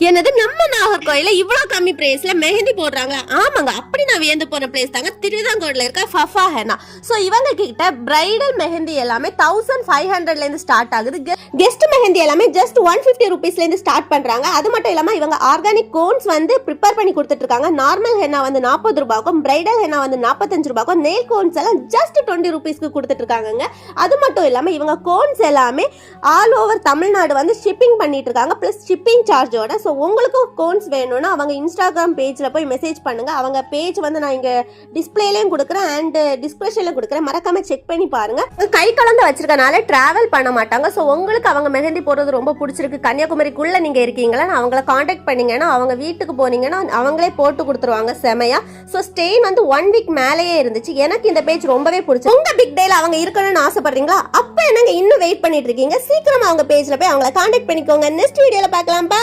என்னது நம்ம நாகர்கோயில இவ்வளவு கம்மி பிரைஸ்ல மெஹந்தி போடுறாங்க? ஆமாங்க, அப்படி நான் வியந்து போற பிளேஸ் தாங்க திருவிதாங்கோட்ல இருக்க ஃபஃபா ஹெனா. சோ இவங்க கிட்ட பிரைடல் மெஹந்தி எல்லாமே 1500ல இருந்து ஸ்டார்ட் ஆகுது. கெஸ்ட் மெஹந்தி எல்லாமே ஜஸ்ட் 150 ருபீஸ்ல இருந்து ஸ்டார்ட் பண்றாங்க. அது மட்டும் இல்லாம இவங்க ஆர்கானிக் கோன்ஸ் வந்து ப்ரிப்பேர் பண்ணி கொடுத்துட்டு இருக்காங்க. நார்மல் ஹெனா வந்து 40 ரூபாய்க்கும், பிரைடல் ஹெனா வந்து 45 ரூபாய்க்கும், நெயில் கோன்ஸ் எல்லாம் ஜஸ்ட் 20 ருபீஸ்க்கு கொடுத்துட்டு இருக்காங்க. அது மட்டும் இல்லாம இவங்க கோன்ஸ் எல்லாமே ஆல் ஓவர் தமிழ்நாடு வந்து ஷிப்பிங் பண்ணிட்டு இருக்காங்க, பிளஸ் ஷிப்பிங் சார்ஜோட. ஸோ உங்களுக்கும் கோன்ஸ் வேணும்னா அவங்க இன்ஸ்டாகிராம் பேஜில் போய் மெசேஜ் பண்ணுங்க. அவங்க பேஜ் வந்து நான் இங்கே டிஸ்பிளேலையும் கொடுக்குறேன் அண்ட் டிஸ்கிரிப்ஷனில் கொடுக்குறேன், மறக்காம செக் பண்ணி பாருங்க. கை கலந்து வச்சிருக்கனால டிராவல் பண்ண மாட்டாங்க. ஸோ உங்களுக்கு அவங்க மெஹந்தி போடுறது ரொம்ப பிடிச்சிருக்கு, கன்னியாகுமரிக்குள்ள நீங்க இருக்கீங்களா, அவங்கள காண்டாக்ட் பண்ணீங்கன்னா அவங்க வீட்டுக்கு போனீங்கன்னா அவங்களே போட்டு கொடுத்துருவாங்க செமையா. ஸோ ஸ்டெயின் வந்து 1 வீக் மேலேயே இருந்துச்சு. எனக்கு இந்த பேஜ் ரொம்பவே பிடிச்சி. உங்க பிக் டேல அவங்க இருக்கணும்னு ஆசைப்படுறீங்களா? அப்ப என்னங்க இன்னும் வெயிட் பண்ணிட்டு இருக்கீங்க? சீக்கிரமா அவங்க பேஜ்ல போய் அவங்கள காண்டாக்ட் பண்ணிக்கோங்க. நெக்ஸ்ட் வீடியோல பார்க்கலாம். பை.